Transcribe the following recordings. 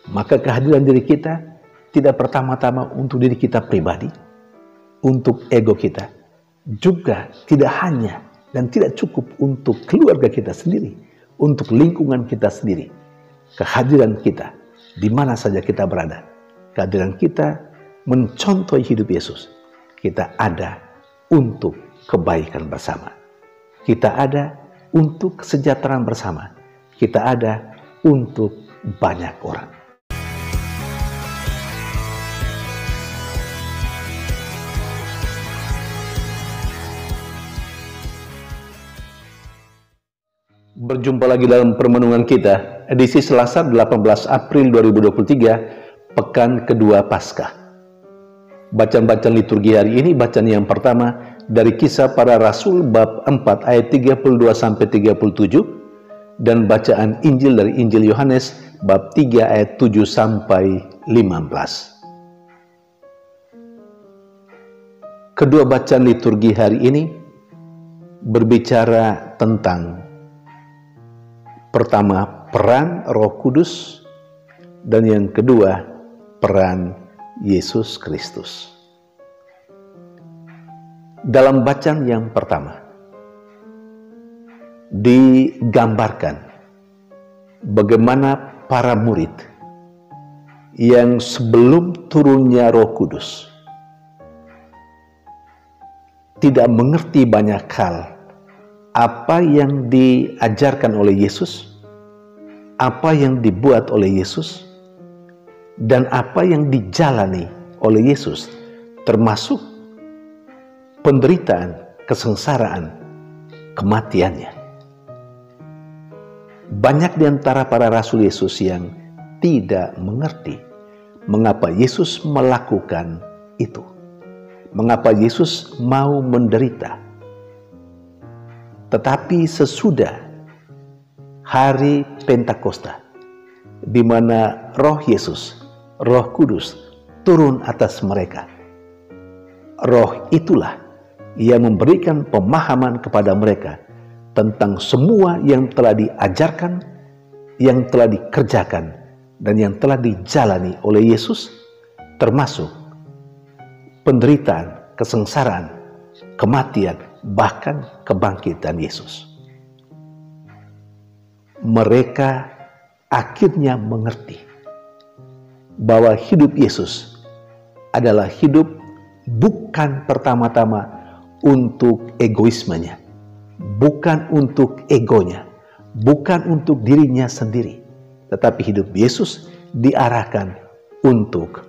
Maka kehadiran diri kita tidak pertama-tama untuk diri kita pribadi, untuk ego kita, juga tidak hanya dan tidak cukup untuk keluarga kita sendiri, untuk lingkungan kita sendiri. Kehadiran kita di mana saja kita berada, kehadiran kita mencontohi hidup Yesus. Kita ada untuk kebaikan bersama. Kita ada untuk kesejahteraan bersama. Kita ada untuk banyak orang. Berjumpa lagi dalam permenungan kita, edisi Selasa 18 April 2023, pekan kedua Paskah. Bacaan-bacaan liturgi hari ini, bacaan yang pertama dari Kisah Para Rasul bab 4 ayat 32-37, dan bacaan Injil dari Injil Yohanes bab 3 ayat 7-15. Kedua bacaan liturgi hari ini berbicara tentang pertama, peran Roh Kudus, dan yang kedua, peran Yesus Kristus. Dalam bacaan yang pertama, digambarkan bagaimana para murid yang sebelum turunnya Roh Kudus tidak mengerti banyak hal apa yang diajarkan oleh Yesus, apa yang dibuat oleh Yesus, dan apa yang dijalani oleh Yesus, termasuk penderitaan, kesengsaraan, kematiannya. Banyak di antara para rasul Yesus yang tidak mengerti mengapa Yesus melakukan itu, mengapa Yesus mau menderita. Tetapi sesudah hari Pentakosta, di mana Roh Yesus, Roh Kudus turun atas mereka, Roh itulah yang memberikan pemahaman kepada mereka tentang semua yang telah diajarkan, yang telah dikerjakan, dan yang telah dijalani oleh Yesus, termasuk penderitaan, kesengsaraan, kematian, bahkan kebangkitan Yesus. Mereka akhirnya mengerti bahwa hidup Yesus adalah hidup bukan pertama-tama untuk egoismenya, bukan untuk egonya, bukan untuk dirinya sendiri, tetapi hidup Yesus diarahkan untuk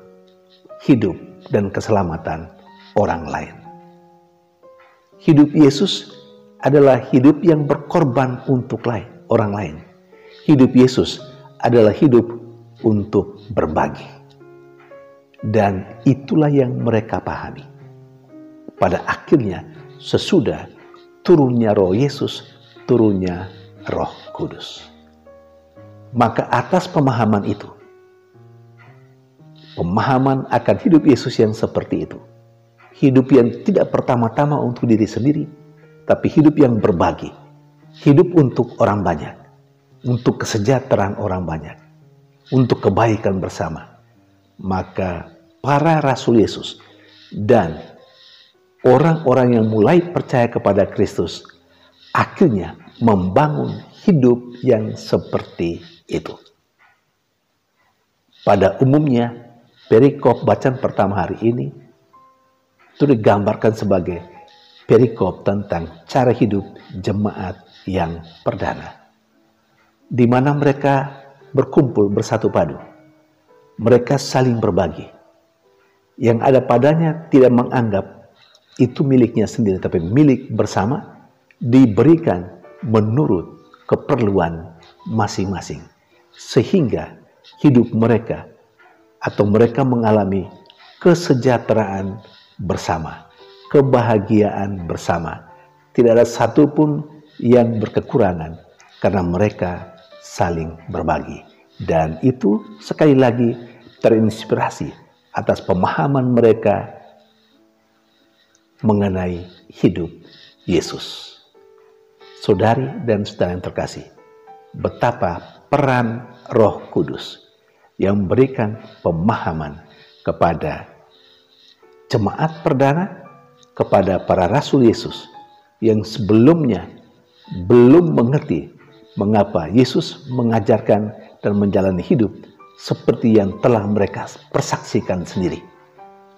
hidup dan keselamatan orang lain. Hidup Yesus adalah hidup yang berkorban untuk orang lain. Hidup Yesus adalah hidup untuk berbagi. Dan itulah yang mereka pahami. Pada akhirnya, sesudah turunnya Roh Yesus, turunnya Roh Kudus. Maka atas pemahaman itu, pemahaman akan hidup Yesus yang seperti itu, hidup yang tidak pertama-tama untuk diri sendiri, tapi hidup yang berbagi. Hidup untuk orang banyak, untuk kesejahteraan orang banyak, untuk kebaikan bersama. Maka para rasul Yesus dan orang-orang yang mulai percaya kepada Kristus akhirnya membangun hidup yang seperti itu. Pada umumnya, perikop bacaan pertama hari ini itu digambarkan sebagai perikop tentang cara hidup jemaat yang perdana, di mana mereka berkumpul bersatu padu, mereka saling berbagi, yang ada padanya tidak menganggap itu miliknya sendiri, tapi milik bersama, diberikan menurut keperluan masing-masing, sehingga hidup mereka atau mereka mengalami kesejahteraan bersama, kebahagiaan bersama. Tidak ada satupun yang berkekurangan karena mereka saling berbagi. Dan itu sekali lagi terinspirasi atas pemahaman mereka mengenai hidup Yesus. Saudari dan saudara yang terkasih, betapa peran Roh Kudus yang memberikan pemahaman kepada jemaat perdana, kepada para rasul Yesus yang sebelumnya belum mengerti mengapa Yesus mengajarkan dan menjalani hidup seperti yang telah mereka persaksikan sendiri.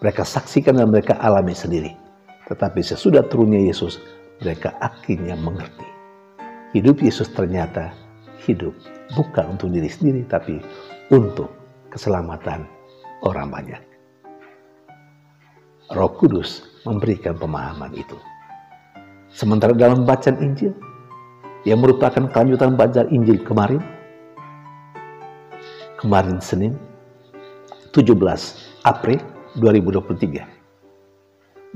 Mereka saksikan dan mereka alami sendiri. Tetapi sesudah turunnya Yesus, mereka akhirnya mengerti. Hidup Yesus ternyata hidup bukan untuk diri sendiri, tapi untuk keselamatan orang banyak. Roh Kudus memberikan pemahaman itu. Sementara dalam bacaan Injil, yang merupakan kelanjutan bacaan Injil kemarin Senin 17 April 2023,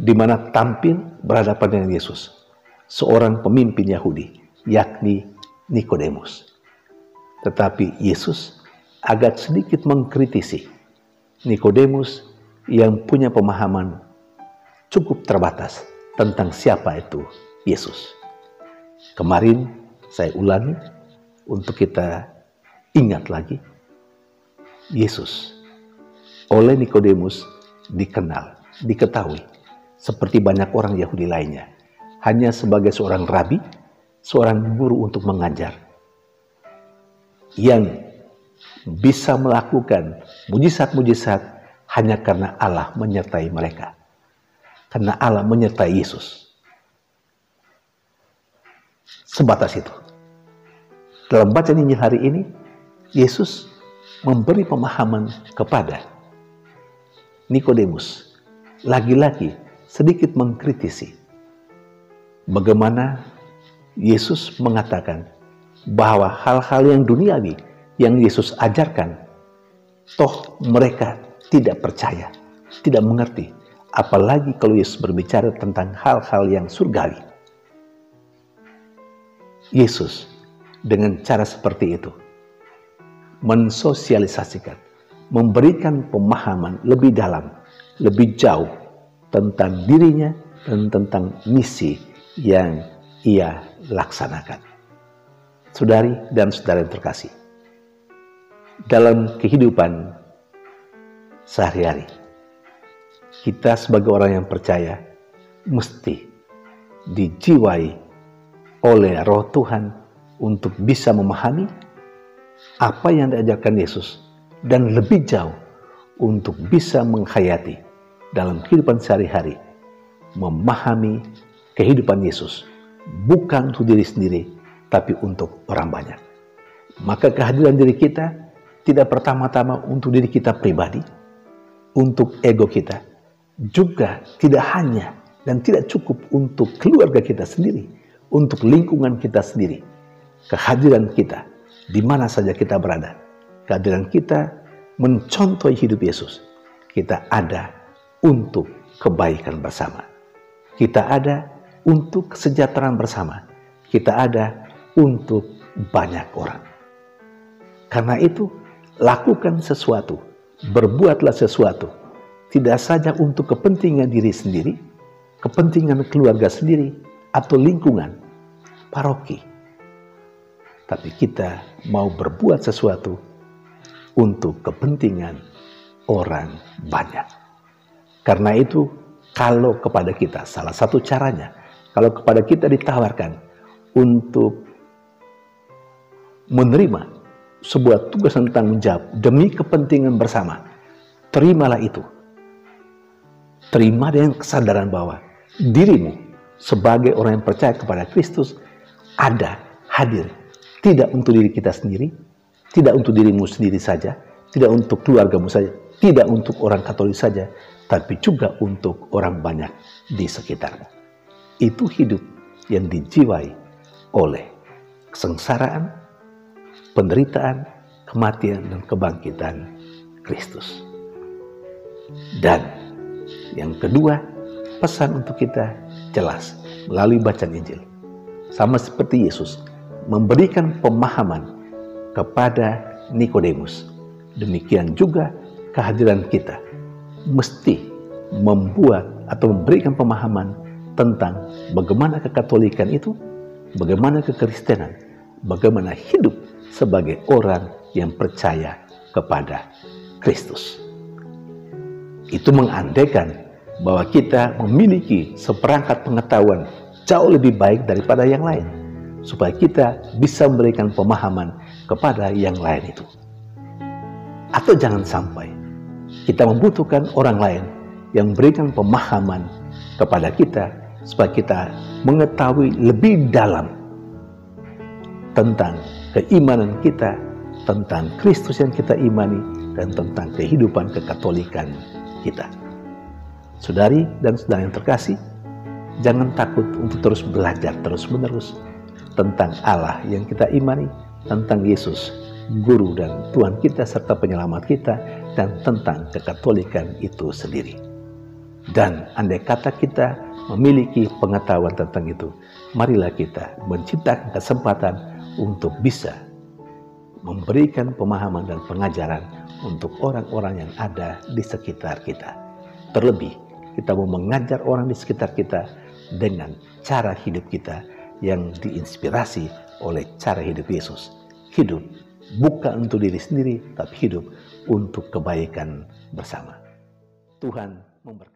di mana tampil berhadapan dengan Yesus seorang pemimpin Yahudi, yakni Nikodemus. Tetapi Yesus agak sedikit mengkritisi Nikodemus yang punya pemahaman cukup terbatas tentang siapa itu Yesus. Kemarin saya ulangi untuk kita ingat lagi, Yesus oleh Nikodemus diketahui seperti banyak orang Yahudi lainnya, hanya sebagai seorang rabi, seorang guru untuk mengajar, yang bisa melakukan mujizat-mujizat hanya karena Allah menyertai mereka, karena Allah menyertai Yesus. Sebatas itu. Dalam bacaan Injil hari ini, Yesus memberi pemahaman kepada Nikodemus, lagi-lagi sedikit mengkritisi bagaimana Yesus mengatakan bahwa hal-hal yang duniawi yang Yesus ajarkan, toh mereka tidak percaya, tidak mengerti, apalagi kalau Yesus berbicara tentang hal-hal yang surgawi. Yesus dengan cara seperti itu mensosialisasikan, memberikan pemahaman lebih dalam, lebih jauh tentang dirinya dan tentang misi yang ia laksanakan. Saudari dan saudara yang terkasih, dalam kehidupan sehari-hari, kita sebagai orang yang percaya mesti dijiwai oleh Roh Tuhan untuk bisa memahami apa yang diajarkan Yesus dan lebih jauh untuk bisa menghayati dalam kehidupan sehari-hari, memahami kehidupan Yesus bukan untuk diri sendiri tapi untuk orang banyak. Maka kehadiran diri kita tidak pertama-tama untuk diri kita pribadi, untuk ego kita, juga tidak hanya dan tidak cukup untuk keluarga kita sendiri, untuk lingkungan kita sendiri. Kehadiran kita di mana saja kita berada, kehadiran kita mencontoh hidup Yesus. Kita ada untuk kebaikan bersama, kita ada untuk kesejahteraan bersama, kita ada untuk banyak orang. Karena itu, lakukan sesuatu, berbuatlah sesuatu, tidak saja untuk kepentingan diri sendiri, kepentingan keluarga sendiri, atau lingkungan, paroki. Tapi kita mau berbuat sesuatu untuk kepentingan orang banyak. Karena itu, kalau kepada kita, salah satu caranya, kalau kepada kita ditawarkan untuk menerima sebuah tugas dan tanggung jawab demi kepentingan bersama, terimalah itu. Terima dengan kesadaran bahwa dirimu sebagai orang yang percaya kepada Kristus ada, hadir, tidak untuk diri kita sendiri, tidak untuk dirimu sendiri saja, tidak untuk keluargamu saja, tidak untuk orang Katolik saja, tapi juga untuk orang banyak di sekitarmu. Itu hidup yang dijiwai oleh kesengsaraan, penderitaan, kematian, dan kebangkitan Kristus. Dan yang kedua, pesan untuk kita jelas melalui bacaan Injil. Sama seperti Yesus memberikan pemahaman kepada Nikodemus, demikian juga kehadiran kita mesti membuat atau memberikan pemahaman tentang bagaimana kekatolikan itu, bagaimana kekristenan, bagaimana hidup sebagai orang yang percaya kepada Kristus. Itu mengandaikan bahwa kita memiliki seperangkat pengetahuan jauh lebih baik daripada yang lain, supaya kita bisa memberikan pemahaman kepada yang lain itu. Atau jangan sampai kita membutuhkan orang lain yang memberikan pemahaman kepada kita, supaya kita mengetahui lebih dalam tentang keimanan kita, tentang Kristus yang kita imani, dan tentang kehidupan kekatolikan kita. Saudari dan saudara yang terkasih, jangan takut untuk terus belajar terus-menerus tentang Allah yang kita imani, tentang Yesus, Guru dan Tuhan kita serta penyelamat kita, dan tentang kekatolikan itu sendiri. Dan andai kata kita memiliki pengetahuan tentang itu, marilah kita menciptakan kesempatan untuk bisa memberikan pemahaman dan pengajaran untuk orang-orang yang ada di sekitar kita. Terlebih, kita mau mengajar orang di sekitar kita dengan cara hidup kita yang diinspirasi oleh cara hidup Yesus. Hidup bukan untuk diri sendiri, tapi hidup untuk kebaikan bersama. Tuhan memberkati.